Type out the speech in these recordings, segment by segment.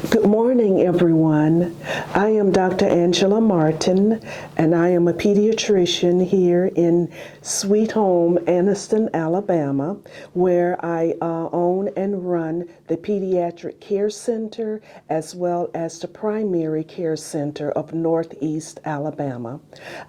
Good morning, everyone. I am Dr. Angela Martin, and I am a pediatrician here in Sweet Home, Anniston, Alabama, where I own and run the Pediatric Care Center as well as the Primary Care Center of Northeast Alabama.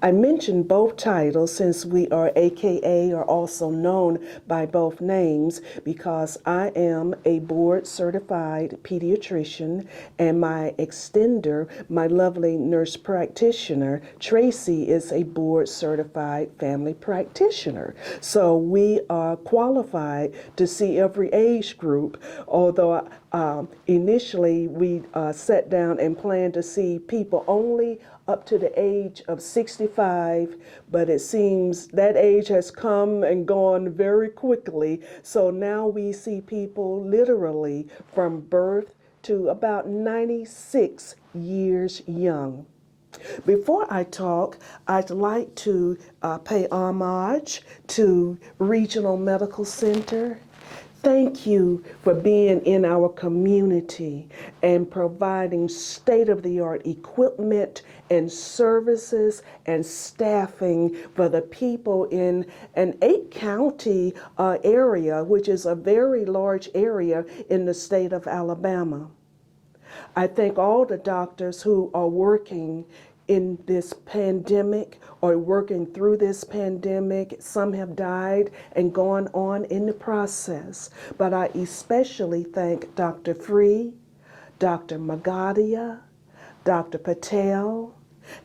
I mention both titles since we are AKA or also known by both names because I am a board certified pediatrician, and my extender, my lovely nurse practitioner, Tracy, is a board certified family practitioner. So we are qualified to see every age group, although initially we sat down and planned to see people only up to the age of 65, but it seems that age has come and gone very quickly. So now we see people literally from birth to about 96 years young. Before I talk, I'd like to pay homage to Regional Medical Center. Thank you for being in our community and providing state-of-the-art equipment and services and staffing for the people in an 8-county area, which is a very large area in the state of Alabama. I thank all the doctors who are working in this pandemic or working through this pandemic. Some have died and gone on in the process. But I especially thank Dr. Free, Dr. Magadia, Dr. Patel,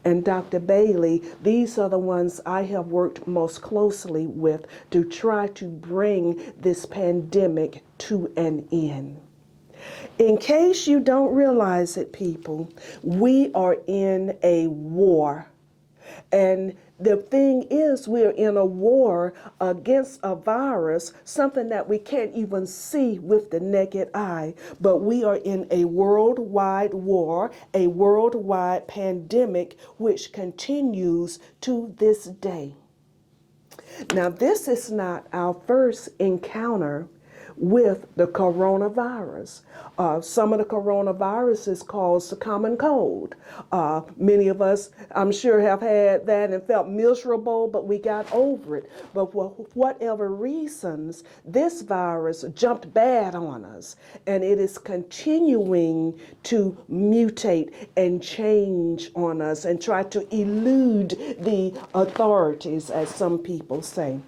and Dr. Bailey. These are the ones I have worked most closely with to try to bring this pandemic to an end. In case you don't realize it, people, we are in a war. And the thing is, we're in a war against a virus, something that we can't even see with the naked eye. But we are in a worldwide war, a worldwide pandemic, which continues to this day. Now, this is not our first encounter with the coronavirus. Some of the coronaviruses cause the common cold. Many of us, I'm sure, have had that and felt miserable, but we got over it. But for whatever reasons, this virus jumped bad on us, and it is continuing to mutate and change on us and try to elude the authorities, as some people say.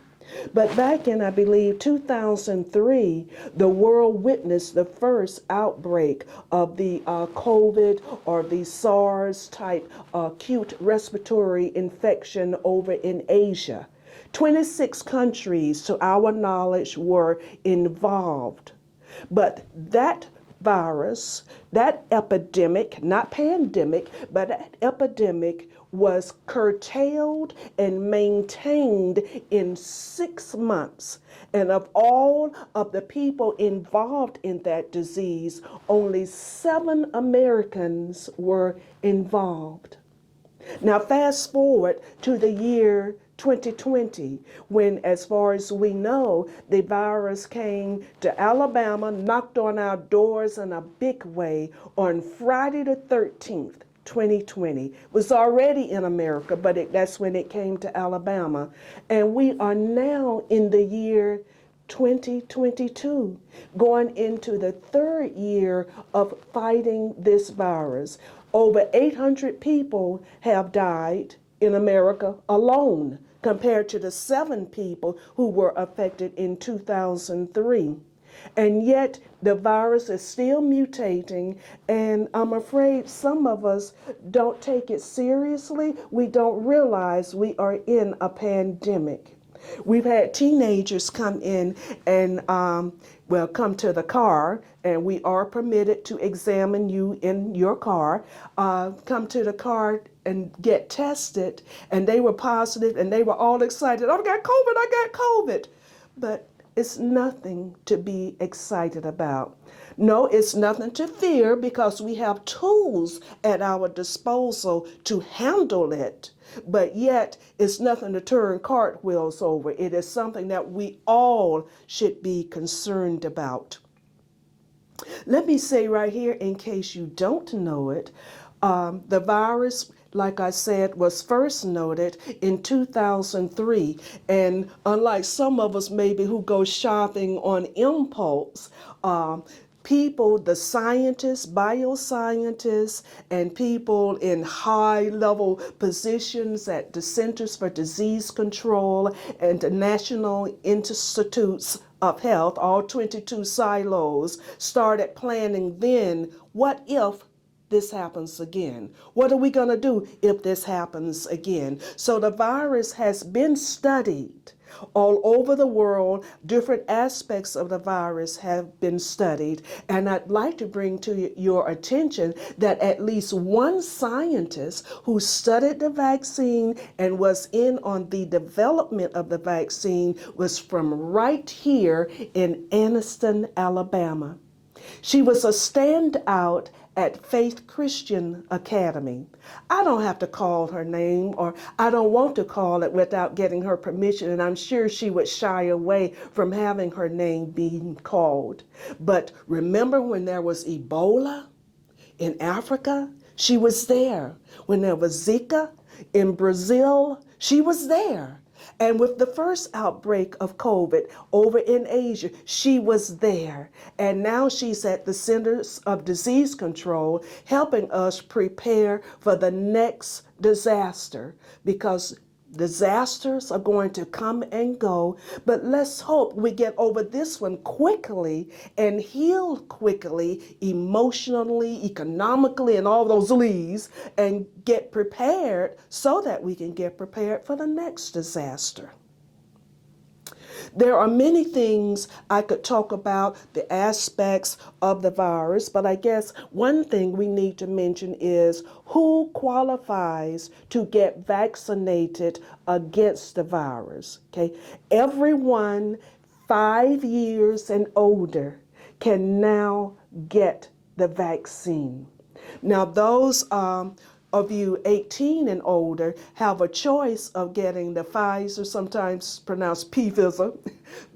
But back in, I believe, 2003, the world witnessed the first outbreak of the COVID or the SARS type acute respiratory infection over in Asia. 26 countries, to our knowledge, were involved. But that virus, that epidemic, not pandemic, but that epidemic was curtailed and maintained in 6 months. And of all of the people involved in that disease, only 7 Americans were involved. Now fast forward to the year 2020, when, as far as we know, the virus came to Alabama, knocked on our doors in a big way on Friday the 13th. 2020 was already in America, but that's when it came to Alabama. And we are now in the year 2022, going into the 3rd year of fighting this virus. Over 800 people have died in America alone, compared to the 7 people who were affected in 2003. And yet the virus is still mutating, and I'm afraid some of us don't take it seriously. We don't realize we are in a pandemic. We've had teenagers come in and come to the car, and we are permitted to examine you in your car, come to the car and get tested, and they were positive, and they were all excited. I got COVID. But it's nothing to be excited about. No, it's nothing to fear, because we have tools at our disposal to handle it. But yet, it's nothing to turn cartwheels over. It is something that we all should be concerned about. Let me say right here, in case you don't know it, the virus, like I said, was first noted in 2003. And unlike some of us maybe who go shopping on impulse, people, the scientists, bioscientists, and people in high level positions at the Centers for Disease Control and the National Institutes of Health, all 22 silos, started planning then, what if this happens again? What are we going to do if this happens again? So the virus has been studied all over the world. Different aspects of the virus have been studied. And I'd like to bring to your attention that at least one scientist who studied the vaccine and was in on the development of the vaccine was from right here in Anniston, Alabama. She was a standout at Faith Christian Academy. I don't have to call her name, or I don't want to call it without getting her permission, and I'm sure she would shy away from having her name being called. But remember when there was Ebola in Africa? She was there. When there was Zika in Brazil, she was there. And with the first outbreak of COVID over in Asia, she was there. And now she's at the Centers of Disease Control, helping us prepare for the next disaster, because disasters are going to come and go, but let's hope we get over this one quickly and heal quickly, emotionally, economically, and all those leaves, and get prepared so that we can get prepared for the next disaster. There are many things I could talk about, the aspects of the virus, but I guess one thing we need to mention is who qualifies to get vaccinated against the virus. Okay, everyone 5 years and older can now get the vaccine. Now, those of you 18 and older have a choice of getting the Pfizer, sometimes pronounced Pfizer,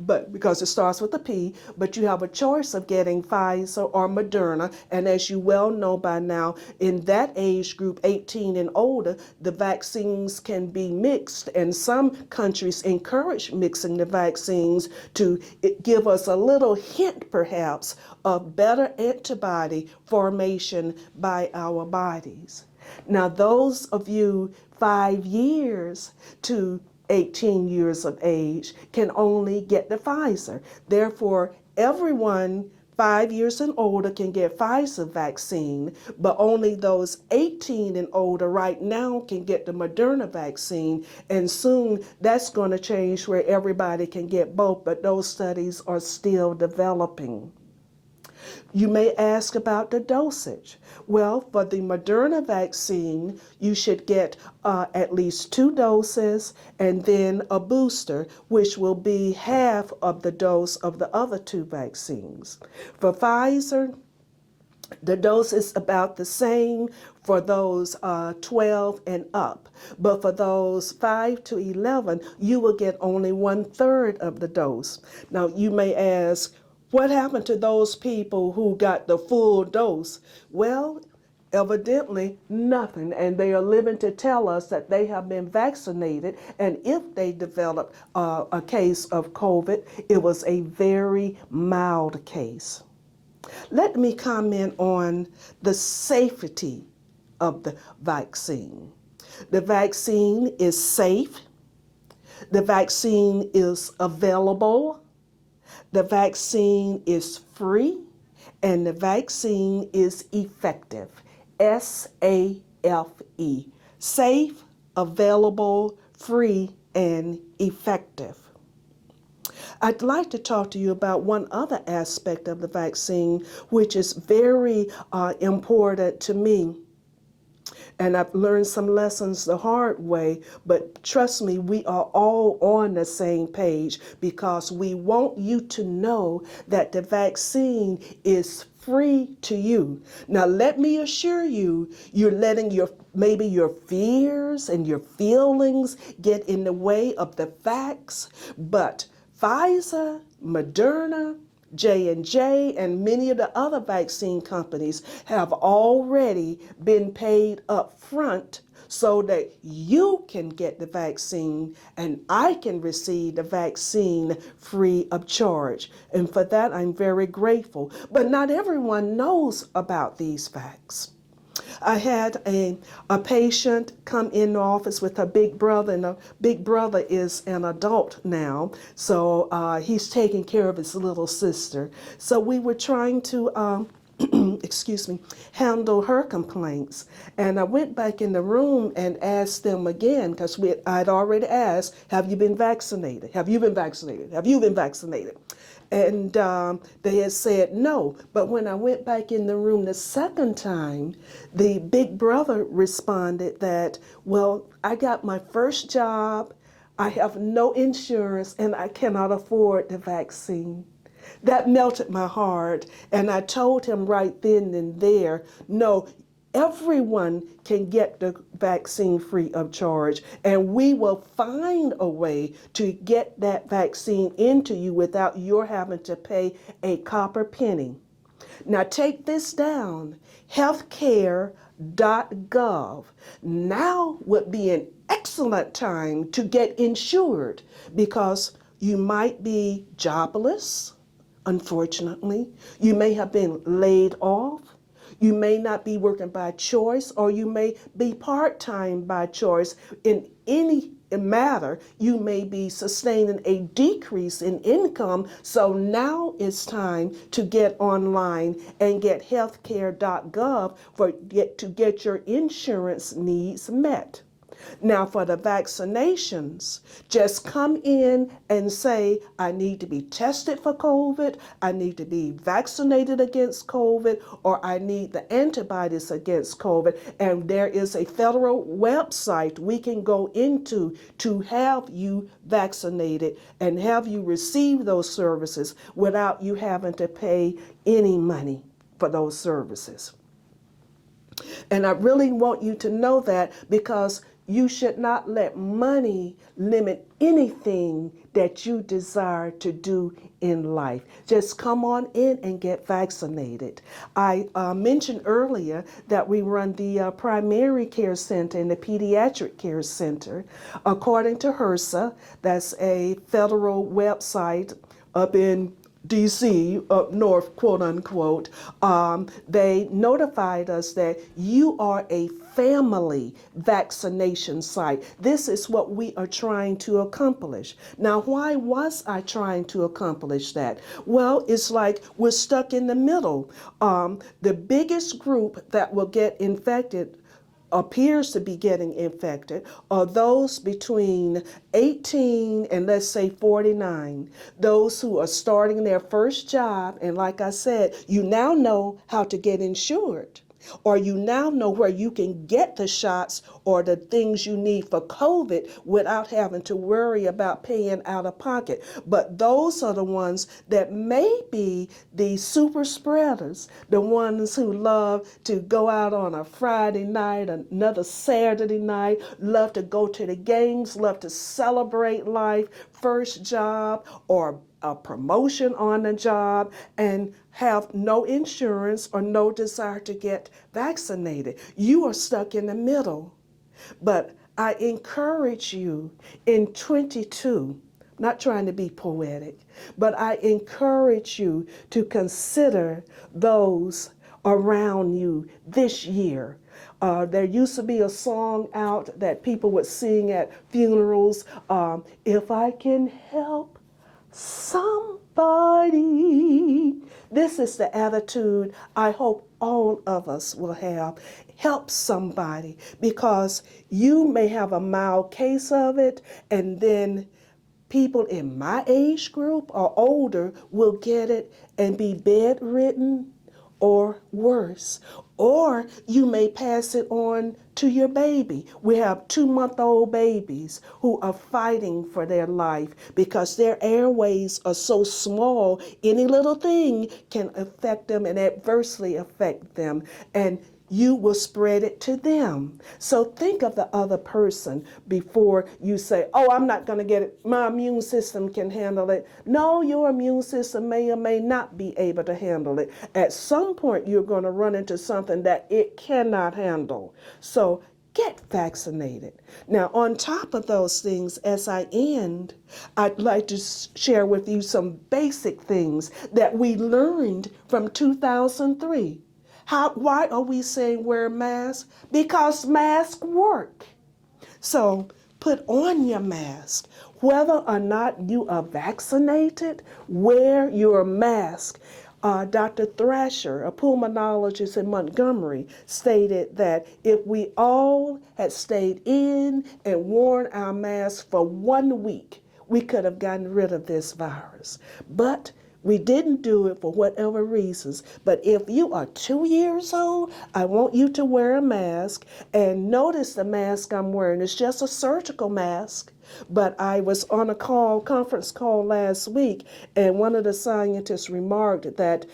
but because it starts with a P, but you have a choice of getting Pfizer or Moderna. And as you well know by now, in that age group, 18 and older, the vaccines can be mixed, and some countries encourage mixing the vaccines to give us a little hint, perhaps, of better antibody formation by our bodies. Now, those of you 5 years to 18 years of age can only get the Pfizer. Therefore, everyone 5 years and older can get Pfizer vaccine, but only those 18 and older right now can get the Moderna vaccine. And soon that's going to change where everybody can get both, but those studies are still developing. You may ask about the dosage. Well, for the Moderna vaccine, you should get at least 2 doses and then a booster, which will be half of the dose of the other 2 vaccines. For Pfizer, the dose is about the same for those 12 and up. But for those 5 to 11, you will get only 1/3 of the dose. Now, you may ask, what happened to those people who got the full dose? Well, evidently nothing, and they are living to tell us that they have been vaccinated, and if they developed a case of COVID, it was a very mild case. Let me comment on the safety of the vaccine. The vaccine is safe. The vaccine is available. The vaccine is free, and the vaccine is effective. SAFE. Safe, available, free, and effective. I'd like to talk to you about one other aspect of the vaccine, which is very important to me. And I've learned some lessons the hard way, but trust me, we are all on the same page, because we want you to know that the vaccine is free to you. Now, let me assure you, you're letting maybe your fears and your feelings get in the way of the facts, but Pfizer, Moderna, J&J and many of the other vaccine companies have already been paid up front so that you can get the vaccine and I can receive the vaccine free of charge. And for that, I'm very grateful. But not everyone knows about these facts. I had a patient come in the office with her big brother, and the big brother is an adult now, so he's taking care of his little sister. So we were trying to excuse me, handle her complaints. And I went back in the room and asked them again, because I'd already asked, have you been vaccinated? Have you been vaccinated? Have you been vaccinated? And they had said no. But when I went back in the room the second time, the big brother responded that, well, I got my first job, I have no insurance, and I cannot afford the vaccine. That melted my heart, and I told him right then and there, no, everyone can get the vaccine free of charge, and we will find a way to get that vaccine into you without your having to pay a copper penny. Now take this down, healthcare.gov. Now would be an excellent time to get insured because you might be jobless. Unfortunately, you may have been laid off. You may not be working by choice, or you may be part-time by choice. In any matter, you may be sustaining a decrease in income. So now it's time to get online and get healthcare.gov to get your insurance needs met. Now for the vaccinations, just come in and say, I need to be tested for COVID, I need to be vaccinated against COVID, or I need the antibodies against COVID. And there is a federal website we can go into to have you vaccinated and have you receive those services without you having to pay any money for those services. And I really want you to know that, because you should not let money limit anything that you desire to do in life. Just come on in and get vaccinated. I mentioned earlier that we run the primary care center and the pediatric care center. According to HRSA, that's a federal website up in DC, up north, quote unquote, they notified us that you are a family vaccination site. This is what we are trying to accomplish. Now, why was I trying to accomplish that? Well, it's like we're stuck in the middle. The biggest group that will get infected appears to be getting infected are those between 18 and let's say 49, those who are starting their first job. And like I said, you now know how to get insured, or you now know where you can get the shots or the things you need for COVID without having to worry about paying out of pocket. But those are the ones that may be the super spreaders, the ones who love to go out on a Friday night, another Saturday night, love to go to the games, love to celebrate life, first job or a promotion on the job, and have no insurance or no desire to get vaccinated. You are stuck in the middle. But I encourage you in 22, not trying to be poetic, but I encourage you to consider those around you this year. There used to be a song out that people would sing at funerals, if I can help somebody. This is the attitude I hope all of us will have. Help somebody, because you may have a mild case of it, and then people in my age group or older will get it and be bedridden or worse. Or you may pass it on to your baby. We have 2-month-old babies who are fighting for their life because their airways are so small, any little thing can affect them and adversely affect them. And you will spread it to them. So think of the other person before you say, oh, I'm not going to get it. My immune system can handle it. No, your immune system may or may not be able to handle it. At some point, you're going to run into something that it cannot handle. So get vaccinated. Now, on top of those things, as I end, I'd like to share with you some basic things that we learned from 2003. Why are we saying wear masks? Because masks work. So put on your mask. Whether or not you are vaccinated, wear your mask. Dr. Thrasher, a pulmonologist in Montgomery, stated that if we all had stayed in and worn our masks for 1 week, we could have gotten rid of this virus. But we didn't do it for whatever reasons. But if you are 2 years old, I want you to wear a mask. And notice the mask I'm wearing. It's just a surgical mask. But I was on a conference call last week, and one of the scientists remarked that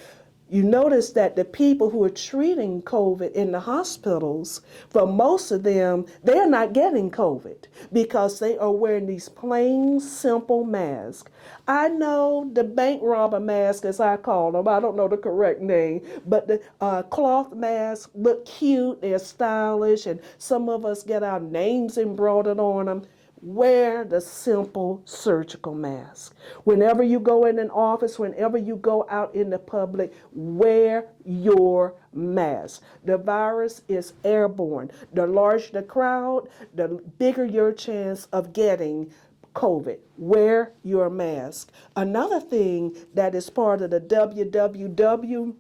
you notice that the people who are treating COVID in the hospitals, for most of them, they're not getting COVID because they are wearing these plain, simple masks. I know the bank robber mask, as I call them, I don't know the correct name, but the cloth masks look cute, they're stylish, and some of us get our names embroidered on them. Wear the simple surgical mask. Whenever you go in an office, whenever you go out in the public, wear your mask. The virus is airborne. The larger the crowd, the bigger your chance of getting COVID. Wear your mask. Another thing that is part of the WWW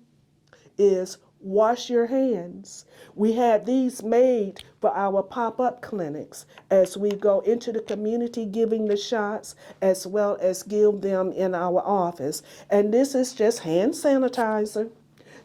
is wash your hands. We had these made for our pop-up clinics as we go into the community giving the shots as well as give them in our office. And this is just hand sanitizer.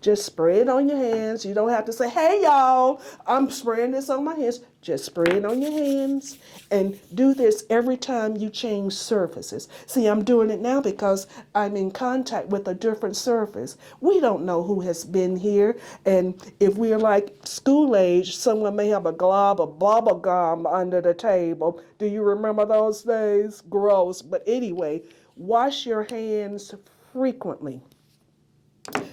Just spray it on your hands. You don't have to say, hey, y'all, I'm spraying this on my hands. Just spray it on your hands and do this every time you change surfaces. See, I'm doing it now because I'm in contact with a different surface. We don't know who has been here. And if we're like school age, someone may have a glob of bubble gum under the table. Do you remember those days? Gross. But anyway, wash your hands frequently.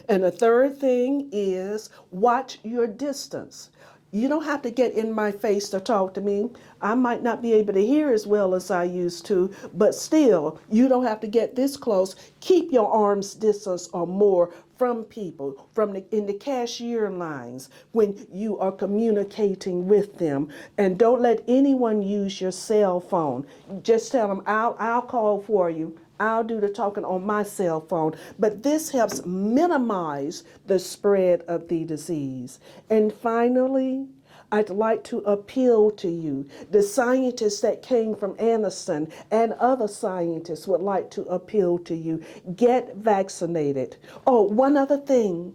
And the third thing is watch your distance. You don't have to get in my face to talk to me. I might not be able to hear as well as I used to, but still, you don't have to get this close. Keep your arm's distance or more from people, in the cashier lines, when you are communicating with them. And don't let anyone use your cell phone. Just tell them, I'll call for you. I'll do the talking on my cell phone. But this helps minimize the spread of the disease. And finally, I'd like to appeal to you. The scientists that came from Aniston and other scientists would like to appeal to you. Get vaccinated. Oh, one other thing.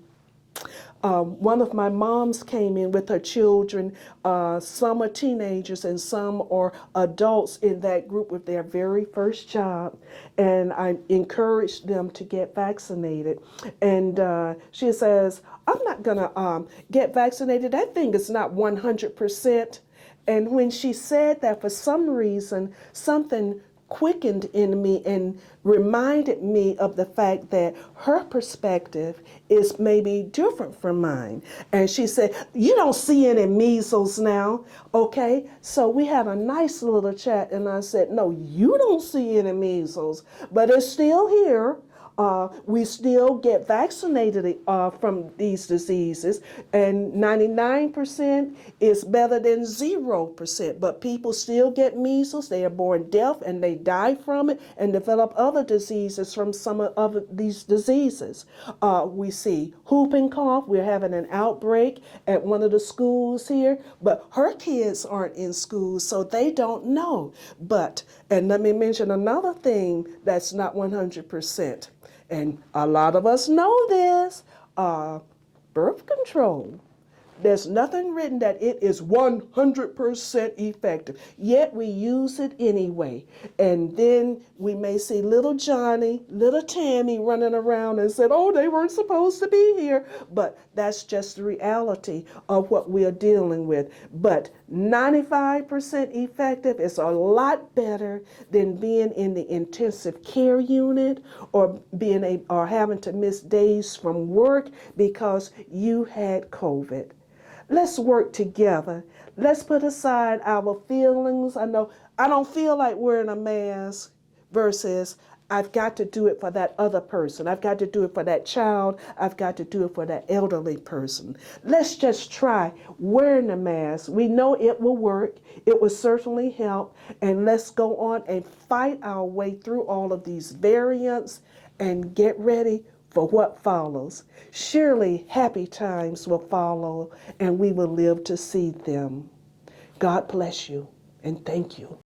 One of my moms came in with her children. Some are teenagers and some are adults in that group with their very first job. And I encouraged them to get vaccinated. And she says, I'm not going to get vaccinated. That thing is not 100%. And when she said that, for some reason, something quickened in me and reminded me of the fact that her perspective is maybe different from mine. And she said, you don't see any measles now, okay? So we had a nice little chat, and I said, no, you don't see any measles, but it's still here. We still get vaccinated from these diseases, and 99% is better than 0%. But people still get measles. They are born deaf and they die from it and develop other diseases from some of these diseases. We see whooping cough. We're having an outbreak at one of the schools here, but her kids aren't in school, so they don't know. And let me mention another thing that's not 100%. And a lot of us know this, birth control. There's nothing written that it is 100% effective, yet we use it anyway. And then we may see little Johnny, little Tammy running around and said, oh, they weren't supposed to be here. But that's just the reality of what we are dealing with. But 95% effective is a lot better than being in the intensive care unit or or having to miss days from work because you had COVID. Let's work together. Let's put aside our feelings. I know I don't feel like wearing a mask versus I've got to do it for that other person. I've got to do it for that child. I've got to do it for that elderly person. Let's just try wearing a mask. We know it will work. It will certainly help. And let's go on and fight our way through all of these variants and get ready for what follows. Surely happy times will follow and we will live to see them. God bless you and thank you.